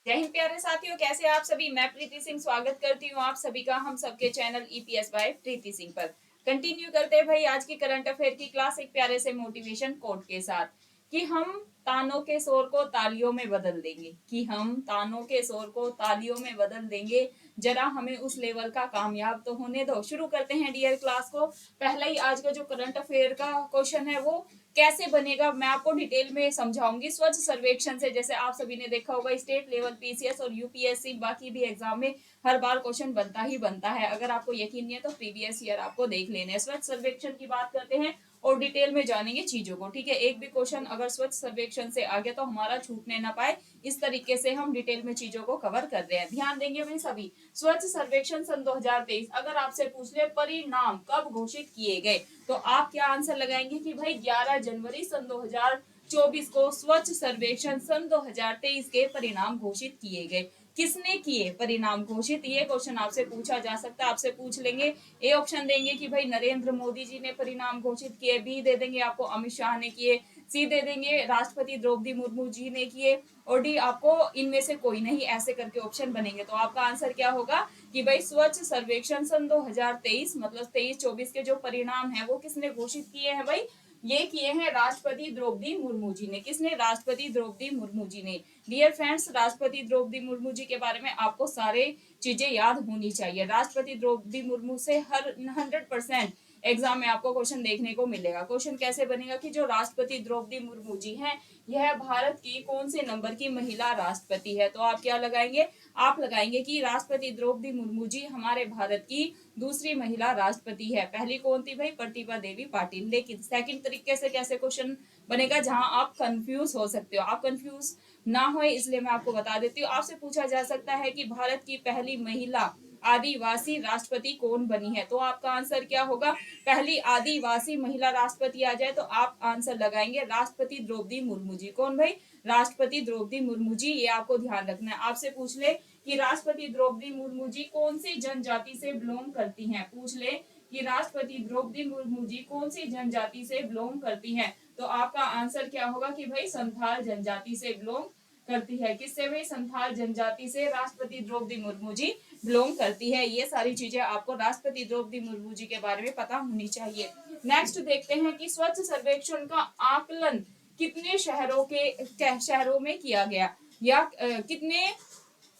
जय हिंद प्यारे साथियों, कैसे आप सभी। मैं प्रीति सिंह स्वागत करती हूँ आप सभी का हम सबके चैनल ईपीएस बाय प्रीति सिंह पर। कंटिन्यू करते हैं भाई आज की करंट अफेयर की क्लास एक प्यारे से मोटिवेशन कोट के साथ कि हम तानों के शोर को तालियों में बदल देंगे। कि हम तानों के शोर को तालियों में बदल देंगे। जरा हमें उस लेवल का कामयाब तो होने दो। शुरू करते हैं डियर क्लास को। पहला ही आज का जो करंट अफेयर का क्वेश्चन है वो कैसे बनेगा मैं आपको डिटेल में समझाऊंगी। स्वच्छ सर्वेक्षण से जैसे आप सभी ने देखा होगा स्टेट लेवल पीसीएस और यूपीएससी बाकी भी एग्जाम में हर बार क्वेश्चन बनता ही बनता है। अगर आपको यकीन नहीं है तो प्रीवियस ईयर आपको देख लेने हैं। स्वच्छ सर्वेक्षण की बात करते हैं और डिटेल में जानेंगे चीजों को। ठीक है, एक भी क्वेश्चन अगर स्वच्छ सर्वेक्षण से आ गया तो हमारा छूटने ना पाए, इस तरीके से हम डिटेल में चीजों को कवर कर रहे हैं। ध्यान देंगे भाई सभी। स्वच्छ सर्वेक्षण सन 2023 अगर आपसे पूछ ले परिणाम कब घोषित किए गए तो आप क्या आंसर लगाएंगे कि भाई 11 जनवरी सन 2024 को स्वच्छ सर्वेक्षण सन 2023 के परिणाम घोषित किए गए। किसने किए परिणाम घोषित, ये क्वेश्चन आपसे पूछा जा सकता है। आपसे पूछ लेंगे, ए ऑप्शन देंगे कि भाई नरेंद्र मोदी जी ने परिणाम घोषित किए, बी दे देंगे आपको अमित शाह ने किए, सी दे देंगे राष्ट्रपति द्रौपदी मुर्मू जी ने किए, और डी आपको इनमें से कोई नहीं, ऐसे करके ऑप्शन बनेंगे। तो आपका आंसर क्या होगा कि भाई स्वच्छ सर्वेक्षण सन 2023 मतलब 23-24 के जो परिणाम है वो किसने घोषित किए हैं भाई, ये किए हैं राष्ट्रपति द्रौपदी मुर्मू जी ने। किसने? राष्ट्रपति द्रौपदी मुर्मू जी ने। डियर फ्रेंड्स, राष्ट्रपति द्रौपदी मुर्मू जी के बारे में आपको सारे चीजें याद होनी चाहिए। राष्ट्रपति द्रौपदी मुर्मू से हर 100% एग्जाम में आपको क्वेश्चन देखने को मिलेगा। क्वेश्चन कैसे बनेगा कि जो राष्ट्रपति द्रौपदी मुर्मू जी हैं यह भारत की कौन से नंबर की महिला राष्ट्रपति है। तो आप क्या लगाएंगे, आप लगाएंगे कि राष्ट्रपति द्रौपदी मुर्मू जी हमारे भारत की दूसरी महिला राष्ट्रपति है। पहली कौन थी भाई, प्रतिभा देवी पाटिल। लेकिन सेकंड तरीके से कैसे क्वेश्चन बनेगा जहां आप कंफ्यूज हो सकते हो, आप कंफ्यूज ना हो इसलिए मैं आपको बता देती हूँ। आपसे पूछा जा सकता है कि भारत की पहली महिला आदिवासी राष्ट्रपति कौन बनी है। तो आपका आंसर क्या होगा, पहली आदिवासी महिला राष्ट्रपति आ जाए तो आप आंसर लगाएंगे राष्ट्रपति द्रौपदी मुर्मू जी। कौन भाई, राष्ट्रपति द्रौपदी मुर्मू जी। ये आपको ध्यान रखना है। आपसे पूछ ले कि राष्ट्रपति द्रौपदी मुर्मू जी कौन सी जनजाति से बिलोंग करती हैं, पूछ ले कि राष्ट्रपति द्रौपदी मुर्मू जी कौन सी जनजाति से बिलोंग करती हैं, तो आपका आंसर क्या होगा कि भाई संथाल जनजाति से बिलोंग करती है। किससे भाई, संथाल जनजाति से राष्ट्रपति द्रौपदी मुर्मू जी बिलोंग करती है। ये सारी चीजें आपको राष्ट्रपति द्रौपदी मुर्मू जी के बारे में पता होनी चाहिए। नेक्स्ट देखते हैं कि स्वच्छ सर्वेक्षण का आकलन कितने शहरों में किया गया, या कितने,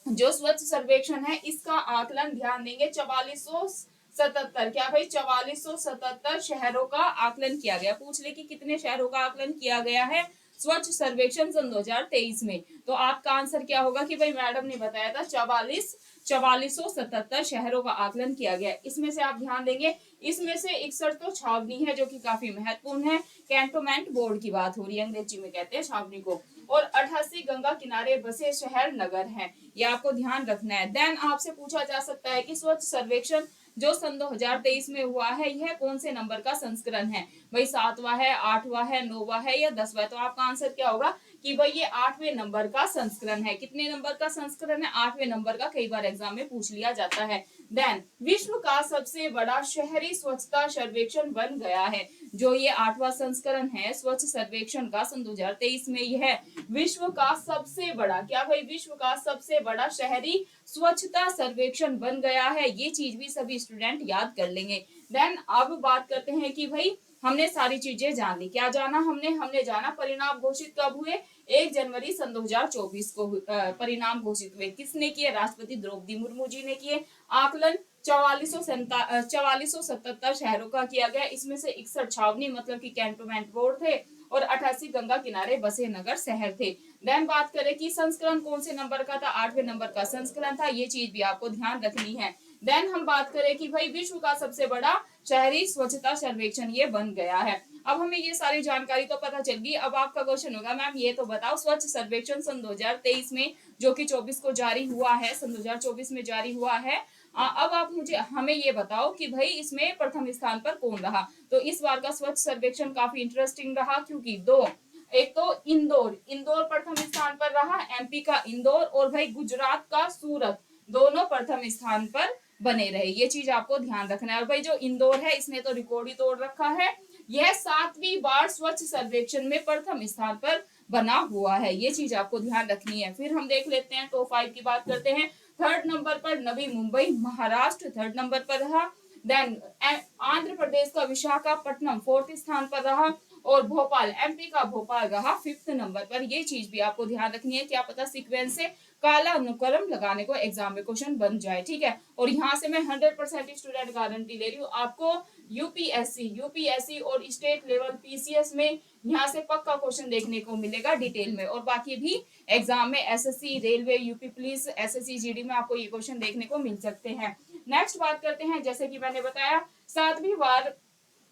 जो स्वच्छ सर्वेक्षण है इसका आकलन ध्यान देंगे 4477, क्या भाई 4477 शहरों का आकलन किया गया। पूछ ले कि कितने शहरों का आकलन किया गया है स्वच्छ सर्वेक्षण सन 2023 में, तो आपका आंसर क्या होगा कि भाई मैडम ने बताया था 4477 शहरों का आकलन किया गया। इसमें से आप ध्यान देंगे इसमें से 61 तो छावनी है जो कि काफी महत्वपूर्ण है। कैंटोनमेंट बोर्ड की बात हो रही है, अंग्रेजी में कहते हैं छावनी को। और 88 गंगा किनारे बसे शहर नगर हैं, ये आपको ध्यान रखना है। देन आपसे पूछा जा सकता है कि स्वच्छ सर्वेक्षण जो सन 2023 में हुआ है यह कौन से नंबर का संस्करण है, भाई 7वां है, 8वां है, 9वां है या 10वां है। तो आपका आंसर क्या होगा कि भाई ये 8वें नंबर का संस्करण है। कितने नंबर का संस्करण है, 8वें नंबर का, कई बार एग्जाम में पूछ लिया जाता है। देन विश्व का सबसे बड़ा शहरी स्वच्छता सर्वेक्षण बन गया है। जो ये 8वां संस्करण है स्वच्छ सर्वेक्षण का सन 2023 में, यह विश्व का सबसे बड़ा, क्या भाई, विश्व का सबसे बड़ा शहरी स्वच्छता सर्वेक्षण बन गया है। ये चीज भी सभी स्टूडेंट याद कर लेंगे। देन अब बात करते हैं कि भाई हमने सारी चीजें जान ली। क्या जाना हमने, हमने जाना परिणाम घोषित कब हुए, 1 जनवरी सन 2024 को परिणाम घोषित हुए। किसने किए, राष्ट्रपति द्रौपदी मुर्मू जी ने किए। आकलन 4477 शहरों का किया गया। इसमें से 61 छावनी मतलब कि कैंटोनमेंट बोर्ड थे और 88 गंगा किनारे बसे नगर शहर थे। देन बात करें कि संस्करण कौन से नंबर का था, 8वें नंबर का संस्करण था। ये चीज भी आपको ध्यान रखनी है। देन हम बात करें कि भाई विश्व का सबसे बड़ा शहरी स्वच्छता सर्वेक्षण ये बन गया है। अब हमें ये सारी जानकारी तो पता चल गई। अब आपका क्वेश्चन होगा मैम ये तो बताओ स्वच्छ सर्वेक्षण सन 2023 में जो कि 24 को जारी हुआ है, सन 2024 में जारी हुआ है, अब आप मुझे हमें ये बताओ कि भाई इसमें प्रथम स्थान पर कौन रहा। तो इस बार का स्वच्छ सर्वेक्षण काफी इंटरेस्टिंग रहा क्योंकि दो, एक तो इंदौर, इंदौर प्रथम स्थान पर रहा, एमपी का इंदौर, और भाई गुजरात का सूरत, दोनों प्रथम स्थान पर बने रहे। ये चीज आपको ध्यान रखना है। और भाई जो इंदौर है इसने तो रिकॉर्ड ही तोड़ रखा है, यह 7वीं बार स्वच्छ सर्वेक्षण में प्रथम स्थान पर बना हुआ है, ये चीज आपको ध्यान रखनी है। फिर हम देख लेते हैं टॉप 5 की बात करते हैं। थर्ड नंबर पर नवी मुंबई महाराष्ट्र थर्ड नंबर पर रहा। देन आंध्र प्रदेश का विशाखापट्टनम फोर्थ स्थान पर रहा। और भोपाल एमपी का भोपाल रहा फिफ्थ नंबर पर। ये चीज भी आपको ध्यान रखनी है, क्या पता सीक्वेंस से काला अनुक्रम लगाने को एग्जाम में क्वेश्चन बन जाए, ठीक है। और यहाँ से मैं 100% स्टूडेंट गारंटी ले रही हूँ आपको, यूपीएससी और स्टेट लेवल पीसीएस में यहाँ से पक्का क्वेश्चन देखने को मिलेगा डिटेल में। और बाकी भी एग्जाम में SSC railway UP police SSC GD में आपको ये क्वेश्चन देखने को मिल सकते हैं। नेक्स्ट बात करते हैं, जैसे कि मैंने बताया 7वीं बार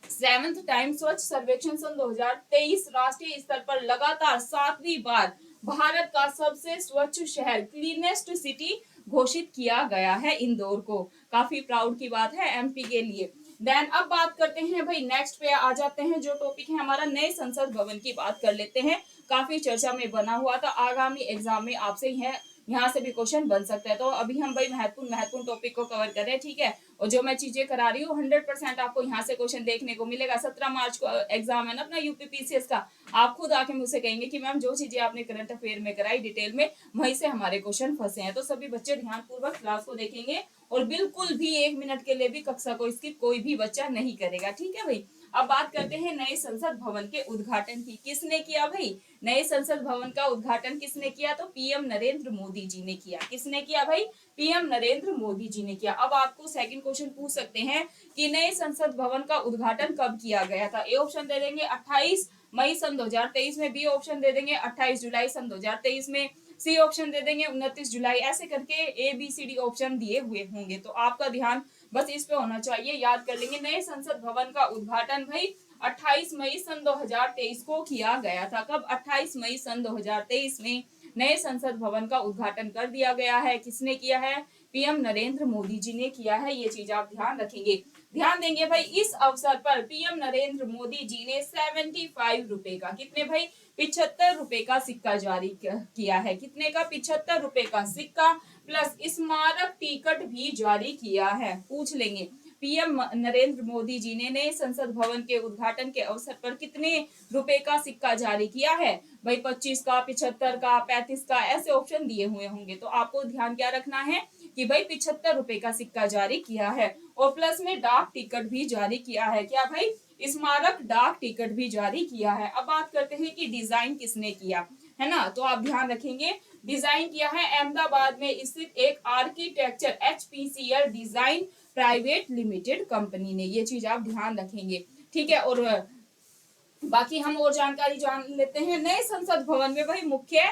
7th टाइम स्वच्छ सर्वेक्षण सन 2023 राष्ट्रीय स्तर पर लगातार 7वीं बार भारत का सबसे स्वच्छ शहर क्लीनेस्ट सिटी घोषित किया गया है इंदौर को। काफी प्राउड की बात है एमपी के लिए। देन अब बात करते हैं भाई, नेक्स्ट पे आ जाते हैं, जो टॉपिक है हमारा नए संसद भवन की बात कर लेते हैं। काफी चर्चा में बना हुआ था, आगामी एग्जाम में आपसे यहाँ से भी क्वेश्चन बन सकता है। तो अभी हम भाई महत्वपूर्ण टॉपिक को कवर कर रहे हैं, ठीक है। और जो मैं चीजें करा रही हूँ 100% आपको यहाँ से क्वेश्चन देखने को मिलेगा। 17 मार्च को एग्जाम है ना अपना यूपीपीसीएस का। आप खुद आके मुझसे कहेंगे कि मैम जो चीजें आपने करंट अफेयर में कराई डिटेल में, वहीं से हमारे क्वेश्चन फंसे हैं। तो सभी बच्चे ध्यान पूर्वक क्लास को देखेंगे और बिल्कुल भी 1 मिनट के लिए भी कक्षा को स्किप कोई भी बच्चा नहीं करेगा, ठीक है भाई। अब बात करते हैं नए संसद भवन के उद्घाटन की। किसने किया भाई? नए संसद भवन का उद्घाटन किसने किया? तो पीएम नरेंद्र मोदी जी ने किया। किसने किया भाई? पीएम नरेंद्र मोदी जी ने किया। अब आपको सेकंड क्वेश्चन पूछ सकते हैं कि नए संसद भवन का उद्घाटन कब किया गया था। ए ऑप्शन दे देंगे 28 मई सन 2023 में, बी ऑप्शन दे देंगे 28 जुलाई सन 2023 में, सी ऑप्शन दे देंगे 29 जुलाई। ऐसे करके ABCD ऑप्शन दिए हुए होंगे, तो आपका ध्यान बस इस पे होना चाहिए, याद कर लेंगे। नए संसद भवन का उद्घाटन भाई 28 मई सन 2023 को किया गया था। कब? 28 मई सन 2023 में नए संसद भवन का उद्घाटन कर दिया गया है। किसने किया है? पीएम नरेंद्र मोदी जी ने किया है। ये चीज आप ध्यान रखेंगे, ध्यान देंगे भाई। इस अवसर पर पीएम नरेंद्र मोदी जी ने 75 रुपए का, कितने भाई? 75 रुपए का सिक्का जारी किया है। कितने का? 75 रुपए का सिक्का प्लस स्मारक टिकट भी जारी किया है। पूछ लेंगे पीएम नरेंद्र मोदी जी ने नए संसद भवन के उद्घाटन के अवसर पर कितने रुपए का सिक्का जारी किया है भाई? 25 का, 75 का, 35 का, ऐसे ऑप्शन दिए हुए होंगे। तो आपको ध्यान क्या रखना है कि भाई 75 रुपए का सिक्का जारी किया है और प्लस में डाक टिकट भी जारी किया है। क्या भाई? स्मारक डाक टिकट भी जारी किया है। अब बात करते हैं कि डिजाइन किसने किया है ना, तो आप ध्यान रखेंगे डिजाइन किया है अहमदाबाद में स्थित एक architecture HPCL design private limited company ने। ये चीज आप ध्यान रखेंगे, ठीक है। और बाकी हम और जानकारी जान लेते हैं। नए संसद भवन में भाई मुख्य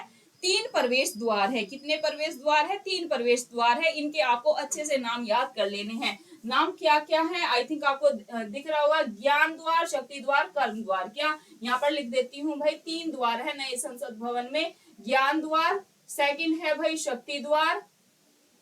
3 प्रवेश द्वार है। कितने प्रवेश द्वार है? 3 प्रवेश द्वार है। इनके आपको अच्छे से नाम याद कर लेने हैं। नाम क्या क्या है? आई थिंक आपको दिख रहा होगा, ज्ञान द्वार, शक्ति द्वार, कर्म द्वार। क्या यहाँ पर लिख देती हूँ भाई, 3 द्वार है नए संसद भवन में। ज्ञान द्वार, सेकंड है भाई शक्ति द्वार,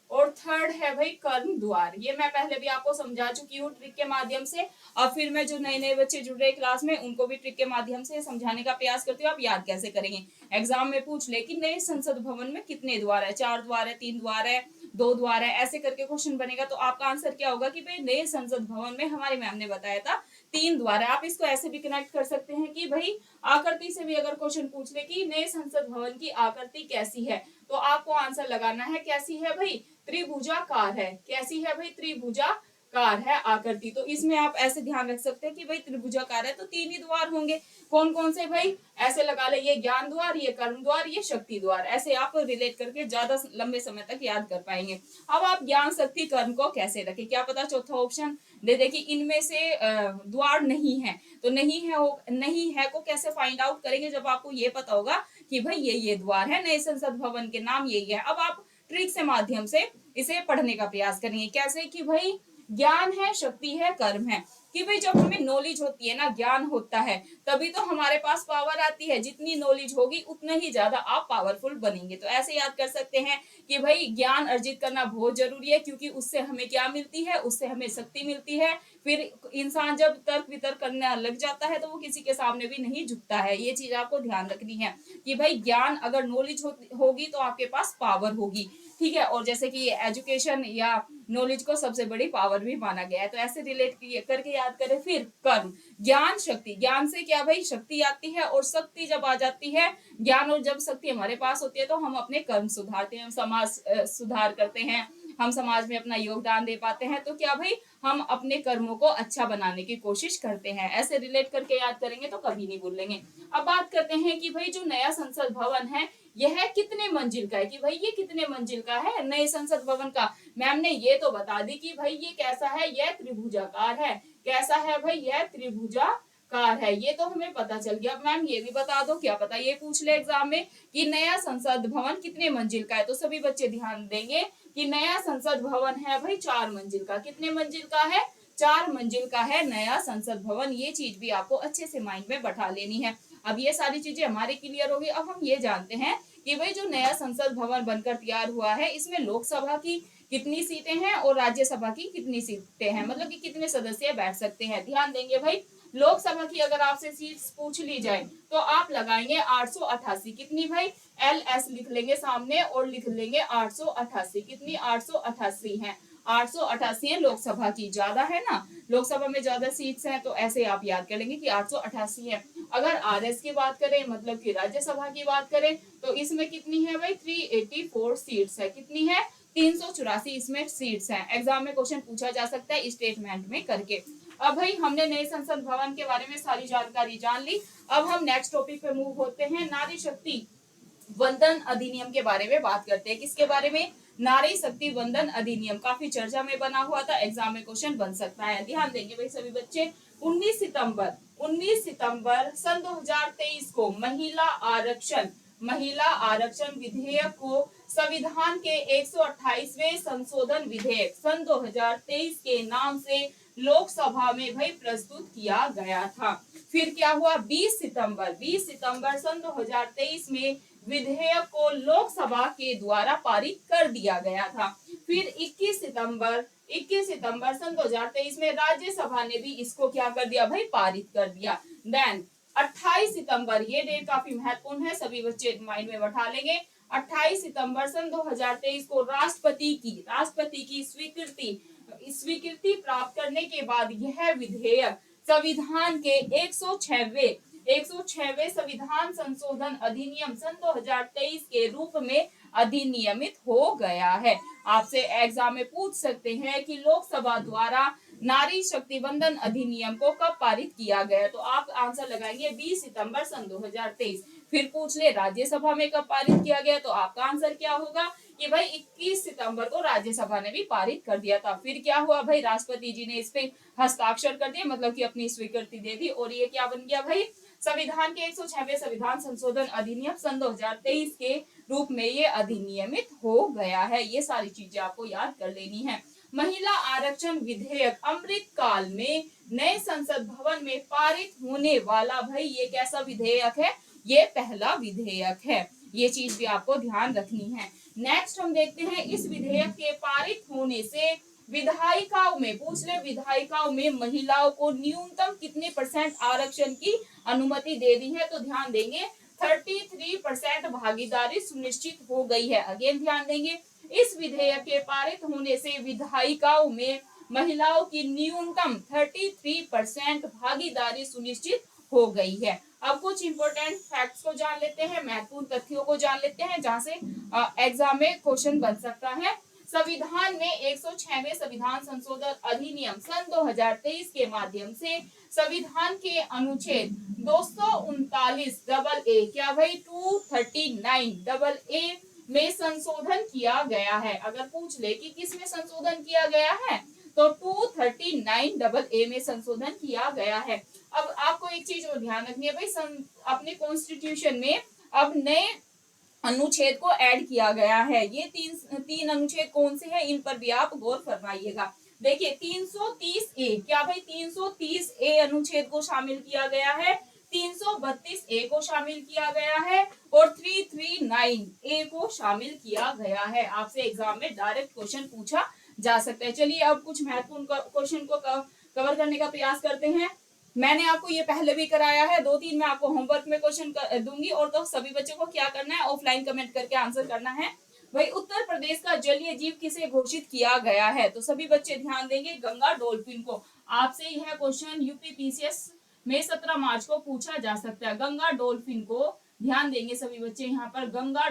और थर्ड है भाई कर्म द्वार। ये मैं पहले भी आपको समझा चुकी हूँ ट्रिक के माध्यम से। और फिर मैं जो नए नए बच्चे जुड़ रहे क्लास में उनको भी ट्रिक के माध्यम से समझाने का प्रयास करती हूँ। आप याद कैसे करेंगे? एग्जाम में पूछ ले कि नए संसद भवन में कितने द्वार है, 4 द्वार है, 3 द्वार है, 2 द्वार है, ऐसे करके क्वेश्चन बनेगा। तो आपका आंसर क्या होगा कि भाई नए संसद भवन में हमारी मैम ने बताया था 3 द्वार है। आप इसको ऐसे भी कनेक्ट कर सकते हैं कि भाई आकृति से भी अगर क्वेश्चन पूछ ले कि नए संसद भवन की आकृति कैसी है, तो आपको आंसर लगाना है कैसी है भाई? त्रिभुजाकार है। कैसी है भाई? त्रिभुजाकार है आकृति। तो इसमें आप ऐसे ध्यान रख सकते हैं कि भाई त्रिभुजाकार है तो 3 ही द्वार होंगे। कौन कौन से भाई? ऐसे लगा ले, ये ज्ञान द्वार, ये कर्म द्वार, ये शक्ति द्वार। ऐसे आप रिलेट करके ज्यादा लंबे समय तक याद कर पाएंगे। अब आप ज्ञान, शक्ति, कर्म को कैसे रखें? क्या पता चौथा ऑप्शन दे दे कि इनमें से द्वार नहीं है, तो नहीं है को कैसे फाइंड आउट करेंगे? जब आपको ये पता होगा कि भाई ये द्वार है, नए संसद भवन के नाम यही है। अब आप ट्रिक से माध्यम से इसे पढ़ने का प्रयास करेंगे। कैसे? कि भाई ज्ञान है, शक्ति है, कर्म है। कि भाई जब हमें नॉलेज होती है ना, ज्ञान होता है, तभी तो हमारे पास पावर आती है। जितनी नॉलेज होगी उतना ही ज्यादा आप पावरफुल बनेंगे। तो ऐसे याद कर सकते हैं कि भाई ज्ञान अर्जित करना बहुत जरूरी है, क्योंकि उससे हमें क्या मिलती है? उससे हमें शक्ति मिलती है। फिर इंसान जब तर्क वितर्क करने लग जाता है तो वो किसी के सामने भी नहीं झुकता है। ये चीज आपको ध्यान रखनी है कि भाई ज्ञान अगर नॉलेज होगी तो आपके पास पावर होगी, ठीक है। और जैसे कि एजुकेशन या नॉलेज को सबसे बड़ी पावर भी माना गया है, तो ऐसे रिलेट करके याद करें, फिर कर्म, ज्ञान शक्ति, ज्ञान से क्या भाई शक्ति आती है, और शक्ति जब आ जाती है, ज्ञान और जब शक्ति हमारे पास होती है तो हम अपने कर्म सुधारते हैं, समाज सुधार करते हैं, हम समाज में अपना योगदान दे पाते हैं। तो क्या भाई हम अपने कर्मों को अच्छा बनाने की कोशिश करते हैं। ऐसे रिलेट करके याद करेंगे तो कभी नहीं भूलेंगे। अब बात करते हैं कि भाई जो नया संसद भवन है यह कितने मंजिल का है, कि भाई ये कितने मंजिल का है नए संसद भवन का। मैम ने ये तो बता दी कि भाई ये कैसा है, यह त्रिभुजाकार है। कैसा है भाई, यह त्रिभुजाकार है, ये तो हमें पता चल गया। मैम ये भी बता दो, क्या पता ये पूछ ले एग्जाम में कि नया संसद भवन कितने मंजिल का है। तो सभी बच्चे ध्यान देंगे कि नया संसद भवन है भाई 4 मंजिल का। कितने मंजिल का है, 4 मंजिल का है नया संसद भवन। ये चीज भी आपको अच्छे से माइंड में बैठा लेनी है। अब ये सारी चीजें हमारे क्लियर होगी। अब हम ये जानते हैं कि भाई जो नया संसद भवन बनकर तैयार हुआ है इसमें लोकसभा की कितनी सीटें हैं और राज्यसभा की कितनी सीटें हैं, मतलब कि कितने सदस्य बैठ सकते हैं। ध्यान देंगे भाई, लोकसभा की अगर आपसे सीट्स पूछ ली जाए तो आप लगाएंगे 888। कितनी भाई, LS लिख लेंगे सामने और लिख लेंगे 888। कितनी, 888 है। 888 है लोकसभा की, ज्यादा है ना, लोकसभा में ज्यादा सीट्स हैं, तो ऐसे आप याद कर लेंगे कि 888 है। अगर RS की बात करें, मतलब कि राज्यसभा की बात करें, तो इसमें कितनी है भाई, 384 सीट्स है। कितनी है, 384 इसमें सीट्स हैं। एग्जाम में क्वेश्चन पूछा जा सकता है स्टेटमेंट में करके। अब भाई हमने नए संसद भवन के बारे में सारी जानकारी जान ली। अब हम नेक्स्ट टॉपिक पे मूव होते हैं, नारी शक्ति वंदन अधिनियम के बारे में बात करते हैं। किसके बारे में, नारी शक्ति वंदन अधिनियम, काफी चर्चा में बना हुआ था, एग्जाम में क्वेश्चन बन सकता है। ध्यान देंगे भाई सभी बच्चे। 19 सितंबर सन 2023 को महिला आरक्षण विधेयक को संविधान के 128वें संशोधन विधेयक सन 2023 के नाम से लोकसभा में भाई प्रस्तुत किया गया था। फिर क्या हुआ, 20 सितंबर सन 2023 में विधेयक को लोकसभा के द्वारा पारित कर दिया गया था। फिर 21 सितंबर सन 2023 में राज्यसभा ने भी इसको क्या कर दिया भाई, पारित कर दिया। देन 28 सितंबर, ये डेट काफी महत्वपूर्ण है, सभी बच्चे माइंड में बैठा लेंगे। 28 सितंबर सन 2023 को राष्ट्रपति की स्वीकृति प्राप्त करने के बाद यह विधेयक संविधान के 106वें संविधान संशोधन अधिनियम सन 2023 के रूप में अधिनियमित हो गया है। आपसे एग्जाम में पूछ सकते हैं कि लोकसभा द्वारा नारी शक्ति वंदन अधिनियम को कब पारित किया गया, तो आप आंसर लगाएंगे 20 सितंबर सन 2023। फिर पूछ ले राज्यसभा में कब पारित किया गया, तो आपका आंसर क्या होगा कि भाई 21 सितंबर को राज्यसभा ने भी पारित कर दिया था। फिर क्या हुआ भाई, राष्ट्रपति जी ने इस पे हस्ताक्षर कर दिए, मतलब कि अपनी स्वीकृति दे दी, और ये क्या बन गया भाई, संविधान के 106वें संविधान संशोधन अधिनियम सन 2023 के रूप में ये अधिनियमित हो गया है। ये सारी चीजें आपको याद कर लेनी है। महिला आरक्षण विधेयक अमृत काल में नए संसद भवन में पारित होने वाला भाई ये कैसा विधेयक है, ये पहला विधेयक है। ये चीज भी आपको ध्यान रखनी है। नेक्स्ट हम देखते हैं, इस विधेयक के पारित होने से विधायिकाओं में, पूछ ले विधायिकाओं में महिलाओं को न्यूनतम कितने % आरक्षण की अनुमति दे दी है, तो ध्यान देंगे 33% भागीदारी सुनिश्चित हो गई है। अगेन ध्यान देंगे, इस विधेयक के पारित होने से विधायिकाओं में महिलाओं की न्यूनतम 33% भागीदारी सुनिश्चित हो गई है। अब कुछ इंपोर्टेंट फैक्ट्स को जान लेते हैं, महत्वपूर्ण तथ्यों को जान लेते हैं, जहां से एग्जाम में क्वेश्चन बन सकता है। संविधान में 106वें संविधान संशोधन अधिनियम सन 2023 के माध्यम से संविधान के अनुच्छेद 239 क्या भाई 239 में संशोधन किया गया है। अगर पूछ ले कि किस में संशोधन किया गया है, तो 239 में संशोधन किया गया है। अब आपको एक चीज और ध्यान रखनी है भाई, अपने कॉन्स्टिट्यूशन में अब नए अनुच्छेद को ऐड किया गया है। ये तीन अनुच्छेद कौन से हैं, इन पर भी आप गौर फरमाइएगा। देखिए 330A, क्या भाई 330A अनुच्छेद को शामिल किया गया है, 332A को शामिल किया गया है, और 339A को शामिल किया गया है। आपसे एग्जाम में डायरेक्ट क्वेश्चन पूछा जा सकता है। चलिए अब कुछ महत्वपूर्ण क्वेश्चन को कवर करने का प्रयास करते हैं। मैंने आपको ये पहले भी कराया है, 2-3 मैं आपको होमवर्क में क्वेश्चन दूंगी, और तो सभी बच्चों को क्या करना है, ऑफलाइन कमेंट करके आंसर करना है। भाई उत्तर प्रदेश का जलीय जीव किसे घोषित किया गया है, तो सभी बच्चे ध्यान देंगे, गंगा डॉल्फिन को। आपसे यह क्वेश्चन यूपीपीसीएस में 17 मार्च को पूछा जा सकता है। गंगा डॉल्फिन को ध्यान देंगे सभी बच्चे यहाँ पर। गंगा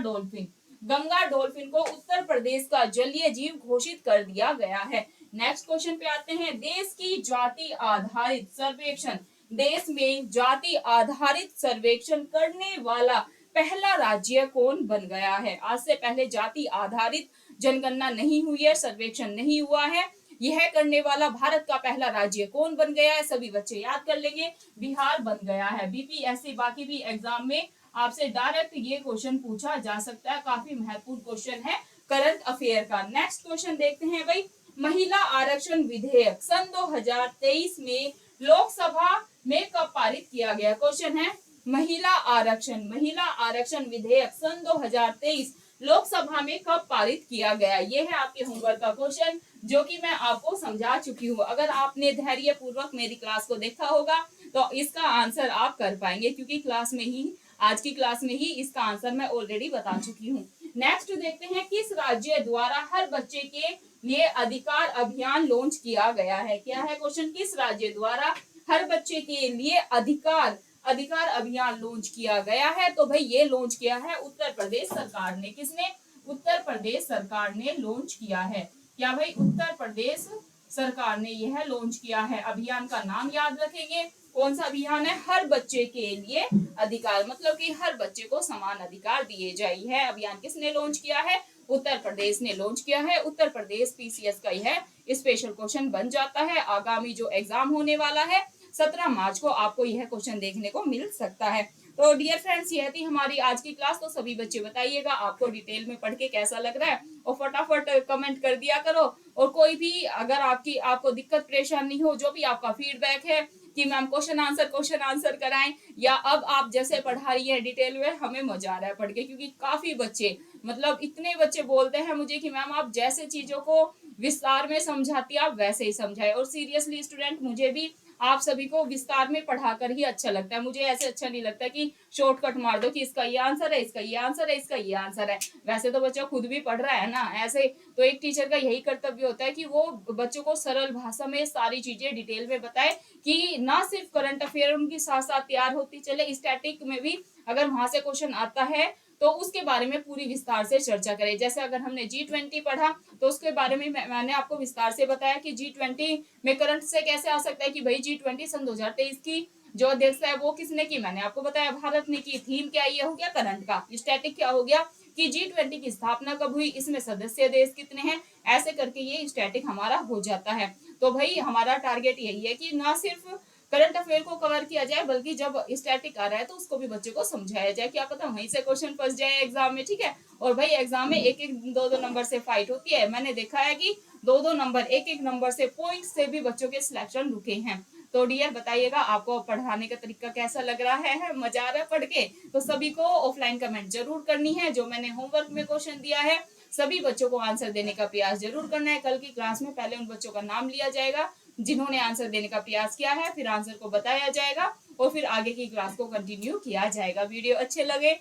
डॉल्फिन को उत्तर प्रदेश का जलीय जीव घोषित कर दिया गया है। नेक्स्ट क्वेश्चन पे आते हैं। देश की जाति आधारित सर्वेक्षण, देश में जाति आधारित सर्वेक्षण करने वाला पहला राज्य कौन बन गया है? आज से पहले जाति आधारित जनगणना नहीं हुई है, सर्वेक्षण नहीं हुआ है। यह करने वाला भारत का पहला राज्य कौन बन गया है? सभी बच्चे याद कर लेंगे, बिहार बन गया है। बीपीएससी बाकी भी एग्जाम में आपसे डायरेक्ट ये क्वेश्चन पूछा जा सकता है, काफी महत्वपूर्ण क्वेश्चन है करंट अफेयर का। नेक्स्ट क्वेश्चन देखते हैं भाई। महिला आरक्षण विधेयक सन 2023 में लोकसभा में कब पारित किया गया? क्वेश्चन है महिला आरक्षण विधेयक सन 2023 लोकसभा में कब पारित किया गया? ये है आपके होमवर्क का क्वेश्चन, जो कि मैं आपको समझा चुकी हूँ। अगर आपने धैर्य पूर्वक मेरी क्लास को देखा होगा तो इसका आंसर आप कर पाएंगे, क्योंकि क्लास में ही, आज की क्लास में ही इसका आंसर मैं ऑलरेडी बता चुकी हूँ। नेक्स्ट देखते हैं। किस राज्य द्वारा हर बच्चे के लिए अधिकार अभियान लॉन्च किया गया है? क्या है क्वेश्चन? किस राज्य द्वारा हर बच्चे के लिए अधिकार अभियान लॉन्च किया गया है? तो भाई ये लॉन्च किया है उत्तर प्रदेश सरकार ने। किसने? उत्तर प्रदेश सरकार ने लॉन्च किया है। क्या भाई? उत्तर प्रदेश सरकार ने यह लॉन्च किया है। अभियान का नाम याद रखेंगे। कौन सा अभियान है? हर बच्चे के लिए अधिकार, मतलब कि हर बच्चे को समान अधिकार दिए जाए। यह अभियान किसने लॉन्च किया है? उत्तर प्रदेश ने लॉन्च किया है। उत्तर प्रदेश पीसीएस का यह स्पेशल क्वेश्चन बन जाता है। आगामी जो एग्जाम होने वाला है 17 मार्च को आपको यह क्वेश्चन देखने को मिल सकता है। तो डियर फ्रेंड्स, यह थी हमारी आज की क्लास। तो सभी बच्चे बताइएगा आपको डिटेल में पढ़ के कैसा लग रहा है, और फटाफट कमेंट कर दिया करो। और कोई भी अगर आपको दिक्कत परेशानी हो, जो भी आपका फीडबैक है कि मैम क्वेश्चन आंसर कराएं, या अब आप जैसे पढ़ा रही है डिटेल में, हमें मजा आ रहा है पढ़ के, क्योंकि काफी बच्चे, मतलब इतने बच्चे बोलते हैं मुझे कि मैम आप जैसे चीजों को विस्तार में समझाती आप वैसे ही समझाए। और सीरियसली स्टूडेंट, मुझे भी आप सभी को विस्तार में पढ़ाकर ही अच्छा लगता है। मुझे ऐसे अच्छा नहीं लगता कि शॉर्टकट मार दो कि इसका ये आंसर है, इसका ये आंसर है, इसका ये आंसर है। वैसे तो बच्चा खुद भी पढ़ रहा है ना, ऐसे तो एक टीचर का यही कर्तव्य होता है कि वो बच्चों को सरल भाषा में सारी चीजें डिटेल में बताए, कि ना सिर्फ करंट अफेयर उनकी साथ साथ तैयार होती चले, स्टैटिक में भी अगर वहां से क्वेश्चन आता है तो उसके बारे में पूरी विस्तार से चर्चा करें। जैसे अगर हमने G20 पढ़ा तो उसके बारे में मैंने आपको विस्तार से बताया कि G20 में करंट से कैसे आ सकता है, कि भाई G20 सन 2023 की जो अध्यक्षता है वो किसने की? मैंने आपको बताया भारत ने की। थीम क्या? ये हो गया करंट का। स्टैटिक क्या हो गया कि G20 की स्थापना कब हुई, इसमें सदस्य देश कितने हैं, ऐसे करके ये स्टैटिक हमारा हो जाता है। तो भाई हमारा टारगेट यही है कि ना सिर्फ करंट अफेयर को कवर किया जाए, बल्कि जब स्टैटिक आ रहा है तो उसको भी बच्चों को समझाया जाए। क्या पता वहीं से क्वेश्चन फंस जाए एग्जाम में, ठीक है। और भाई एग्जाम में एक एक दो दो नंबर से फाइट होती है। मैंने देखा है कि दो दो नंबर, एक एक नंबर से, पॉइंट से भी बच्चों के सिलेक्शन रुके हैं। तो डियर बताइएगा आपको पढ़ाने का तरीका कैसा लग रहा है, मजा आ रहा है पढ़ के? तो सभी को ऑफलाइन कमेंट जरूर करनी है। जो मैंने होमवर्क में क्वेश्चन दिया है सभी बच्चों को आंसर देने का प्रयास जरूर करना है। कल की क्लास में पहले उन बच्चों का नाम लिया जाएगा जिन्होंने आंसर देने का प्रयास किया है, फिर आंसर को बताया जाएगा और फिर आगे की क्लास को कंटिन्यू किया जाएगा। वीडियो अच्छे लगे,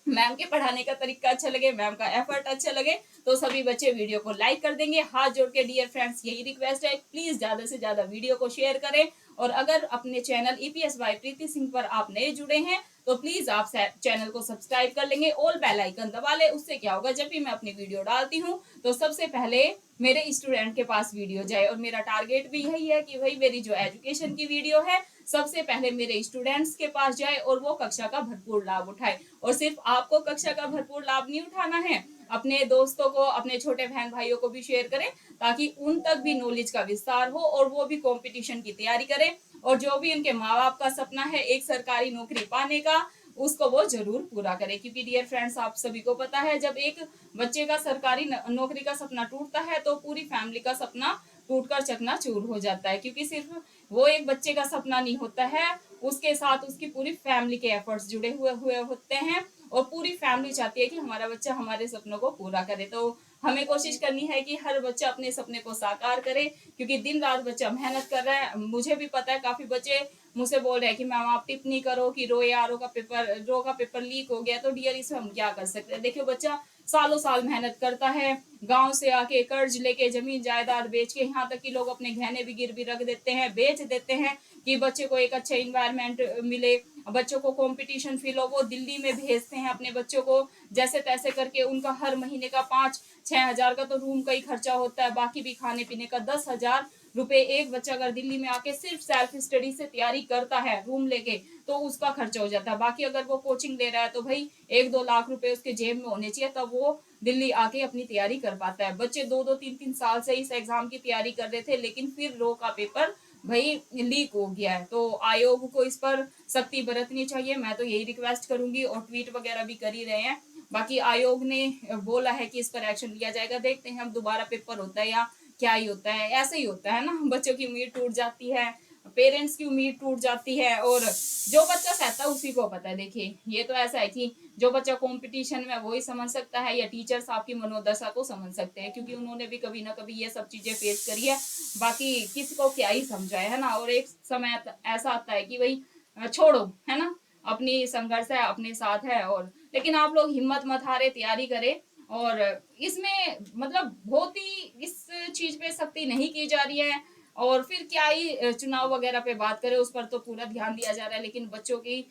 मैम के पढ़ाने का तरीका अच्छा लगे, मैम का एफर्ट अच्छा लगे, तो सभी बच्चे वीडियो को लाइक कर देंगे। हाथ जोड़ के डियर फ्रेंड्स यही रिक्वेस्ट है, प्लीज ज्यादा से ज्यादा वीडियो को शेयर करें। और अगर अपने चैनल ईपीएस बाय प्रीति सिंह पर आप नए जुड़े हैं तो प्लीज आप चैनल को सब्सक्राइब कर लेंगे, ऑल बेल आइकन दबा ले। उससे क्या होगा, जब भी मैं अपनी वीडियो डालती हूँ तो सबसे पहले मेरे स्टूडेंट के पास वीडियो जाए। और मेरा टारगेट भी यही है कि भाई मेरी जो एजुकेशन की वीडियो है सबसे पहले मेरे स्टूडेंट्स के पास जाए और वो कक्षा का भरपूर लाभ उठाए। और सिर्फ आपको कक्षा का भरपूर लाभ नहीं उठाना है, अपने दोस्तों को, अपने छोटे बहन भाइयों को भी शेयर करें, ताकि उन तक भी नॉलेज का विस्तार हो और वो भी कंपटीशन की तैयारी करें। और जो भी उनके माँ बाप का सपना है एक सरकारी नौकरी पाने का, उसको वो जरूर पूरा करें। क्योंकि डियर फ्रेंड्स, आप सभी को पता है जब एक बच्चे का सरकारी नौकरी का सपना टूटता है तो पूरी फैमिली का सपना टूटकर चकनाचूर हो जाता है। क्योंकि सिर्फ वो एक बच्चे का सपना नहीं होता है, उसके साथ उसकी पूरी फैमिली के एफर्ट्स जुड़े हुए होते हैं और पूरी फैमिली चाहती है कि हमारा बच्चा हमारे सपनों को पूरा करे। तो हमें कोशिश करनी है कि हर बच्चा अपने सपने को साकार करे, क्योंकि दिन रात बच्चा मेहनत कर रहा है। मुझे भी पता है काफी बच्चे मुझसे बोल रहे हैं कि मैम आप टिप्पणी करो कि रो का पेपर लीक हो गया, तो डियर इसमें हम क्या कर सकते हैं। देखियो बच्चा सालों साल मेहनत करता है, गांव से आके कर्ज लेके जमीन जायदाद बेच के, यहाँ तक कि लोग अपने गहने भी गिरवी रख देते हैं, बेच देते हैं कि बच्चे को एक अच्छा इन्वायरमेंट मिले, बच्चों को कंपटीशन फील हो। वो दिल्ली में भेजते हैं अपने बच्चों को जैसे तैसे करके, उनका हर महीने का 5-6 हजार का तो रूम का ही खर्चा होता है, बाकी भी खाने पीने का 10 हजार रुपए। एक बच्चा अगर दिल्ली में आके सिर्फ सेल्फ स्टडी से तैयारी करता है रूम लेके, तो उसका खर्चा हो जाता है। बाकी अगर वो कोचिंग ले रहा है तो भाई 1-2 लाख रुपए उसके जेब में होने चाहिए, तब वो दिल्ली आके अपनी तैयारी कर पाता है। बच्चे 2-2 3-3 साल से इस एग्जाम की तैयारी कर रहे थे, लेकिन फिर रो का पेपर भाई लीक हो गया है। तो आयोग को इस पर सख्ती बरतनी चाहिए, मैं तो यही रिक्वेस्ट करूंगी, और ट्वीट वगैरह भी कर ही रहे हैं। बाकी आयोग ने बोला है कि इस पर एक्शन लिया जाएगा, देखते हैं हम दोबारा पेपर होता है या क्या ही होता है। ऐसे ही होता है ना, बच्चों की उम्मीद टूट जाती है, पेरेंट्स की उम्मीद टूट जाती है, और जो बच्चा सहता है उसी को पता है। देखिए ये तो ऐसा है कि जो बच्चा कंपटीशन में वही समझ सकता है, या टीचर्स आपकी मनोदशा को समझ सकते हैं, क्योंकि उन्होंने भी कभी ना कभी ये सब चीजें फेस करी है। बाकी किसी को क्या ही समझाए, है ना। और एक समय ऐसा आता है कि भाई छोड़ो, है ना, अपनी संघर्ष है, अपने साथ है। और लेकिन आप लोग हिम्मत मत हारे, तैयारी करें। और इसमें मतलब बहुत ही इस चीज पे सख्ती नहीं की जा रही है, और फिर क्या ही चुनाव वगैरह पे बात करें, उस पर तो पूरा ध्यान दिया जा रहा है। लेकिन बच्चों की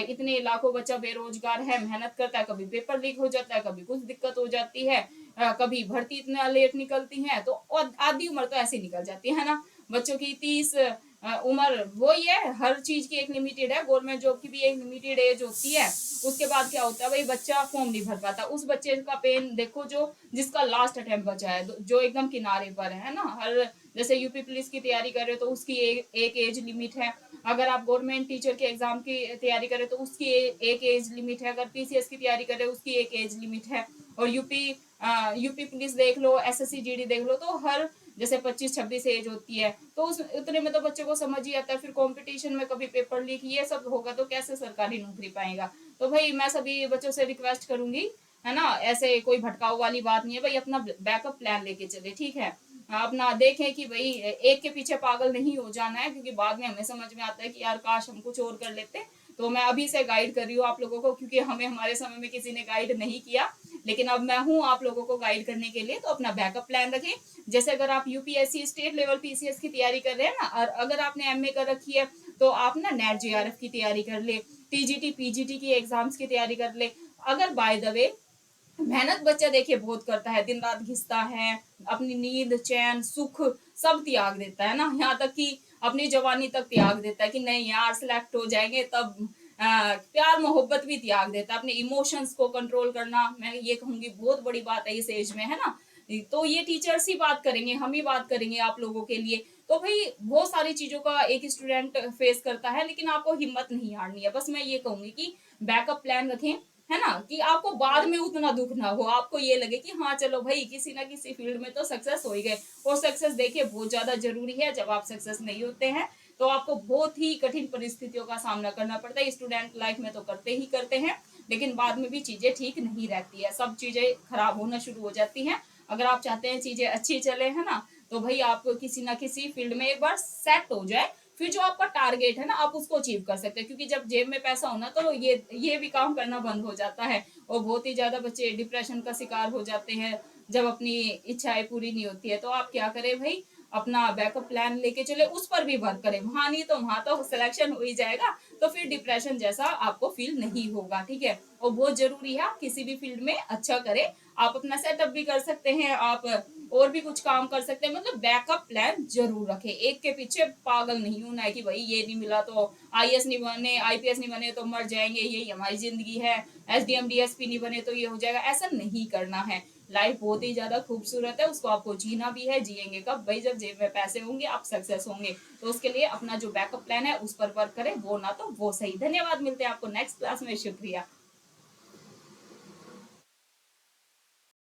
इतने लाखों बच्चा बेरोजगार है, मेहनत करता है, कभी पेपर लीक हो जाता है, कभी कुछ दिक्कत हो जाती है, कभी भर्ती इतना लेट निकलती है, तो आधी उम्र तो ऐसे निकल जाती है ना। बच्चों की 30 उम्र वही है, हर चीज की एक लिमिटेड है, गवर्नमेंट जॉब की भी एक लिमिटेड एज होती है। उसके बाद क्या होता है भाई, बच्चा फॉर्म नहीं भर पाता। उस बच्चे का पेन देखो जो जिसका लास्ट अटेम्प्ट बचा है, जो एकदम किनारे पर है ना। हर जैसे यूपी पुलिस की तैयारी कर रहे हो तो उसकी एक एज लिमिट है। अगर आप गवर्नमेंट टीचर के एग्जाम की तैयारी कर रहे हो तो उसकी एक एज लिमिट है। अगर पीसीएस की तैयारी कर रहे हो उसकी एक एज लिमिट है। और यूपी पुलिस देख लो, एसएससी जीडी देख लो, तो हर जैसे 25-26 एज होती है, तो उस उतने में तो बच्चे को समझ ही आता है। फिर कंपटीशन में कभी पेपर लीक ये सब होगा तो कैसे सरकारी नौकरी पाएगा। तो भाई मैं सभी बच्चों से रिक्वेस्ट करूंगी, है ना, ऐसे कोई भटकाव वाली बात नहीं है भाई, अपना बैकअप प्लान लेके चले, ठीक है। अपना देखें कि भाई एक के पीछे पागल नहीं हो जाना है, क्योंकि बाद में हमें समझ में आता है कि यार काश हम कुछ और कर लेते। तो मैं अभी से गाइड कर रही हूँ आप लोगों को, क्योंकि हमें हमारे समय में किसी ने गाइड नहीं किया, लेकिन अब मैं हूँ आप लोगों को गाइड करने के लिए। तो अपना बैकअप प्लान रखें। जैसे अगर आप यूपीएससी स्टेट लेवल पीसीएस की तैयारी कर रहे हैं ना, और अगर आपने एमए कर रखी है तो आप ना नेट जेआरएफ की तैयारी कर ले, टीजीटी पीजीटी की एग्जाम्स की तैयारी कर ले। अगर बाय द वे मेहनत बच्चा देखिए बहुत करता है, दिन रात घिसता है, अपनी नींद चैन सुख सब त्याग देता है ना, यहाँ तक कि अपनी जवानी तक त्याग देता है कि नहीं यार सिलेक्ट हो जाएंगे, तब प्यार मोहब्बत भी त्याग देता है। अपने इमोशंस को कंट्रोल करना, मैं ये कहूंगी बहुत बड़ी बात है इस एज में, है ना। तो ये टीचर्स ही बात करेंगे, हम ही बात करेंगे आप लोगों के लिए। तो भाई बहुत सारी चीजों का एक स्टूडेंट फेस करता है, लेकिन आपको हिम्मत नहीं हारनी है। बस मैं ये कहूंगी कि बैकअप प्लान रखें, है ना, कि आपको बाद में उतना दुख ना हो, आपको ये लगे कि हाँ चलो भाई किसी ना किसी फील्ड में तो सक्सेस हो ही गए। और सक्सेस देखिए बहुत ज्यादा जरूरी है। जब आप सक्सेस नहीं होते हैं तो आपको बहुत ही कठिन परिस्थितियों का सामना करना पड़ता है। स्टूडेंट लाइफ में तो करते ही करते हैं, लेकिन बाद में भी चीजें ठीक नहीं रहती है, सब चीजें खराब होना शुरू हो जाती हैं। अगर आप चाहते हैं चीजें अच्छी चले, है ना, तो भाई आप किसी ना किसी फील्ड में एक बार सेट हो जाए, फिर जो आपका टारगेट है ना आप उसको अचीव कर सकते हैं। क्योंकि जब जेब में पैसा होना तो ये भी काम करना बंद हो जाता है। और बहुत ही ज्यादा बच्चे डिप्रेशन का शिकार हो जाते हैं जब अपनी इच्छाएं पूरी नहीं होती है। तो आप क्या करें भाई, अपना बैकअप प्लान लेके चले, उस पर भी वर्क करें। वहां नहीं तो वहां तो सिलेक्शन हो ही जाएगा, तो फिर डिप्रेशन जैसा आपको फील नहीं होगा, ठीक है। और बहुत जरूरी है आप किसी भी फील्ड में अच्छा करें। आप अपना सेटअप भी कर सकते हैं, आप और भी कुछ काम कर सकते हैं। मतलब बैकअप प्लान जरूर रखें, एक के पीछे पागल नहीं होना है कि भाई ये नहीं मिला तो आईएएस नहीं बने, आईपीएस नहीं बने तो मर जाएंगे, यही हमारी जिंदगी है, एसडीएम डीएसपी नहीं बने तो ये हो जाएगा। ऐसा नहीं करना है। लाइफ बहुत ही ज्यादा खूबसूरत है, उसको आपको जीना भी है। जिएंगे कब भाई, जब जेब में पैसे होंगे आप सक्सेस होंगे। तो उसके लिए अपना जो बैकअप प्लान है उस पर वर्क करें, वो ना तो वो सही। धन्यवाद, मिलते हैं आपको नेक्स्ट क्लास में, शुक्रिया।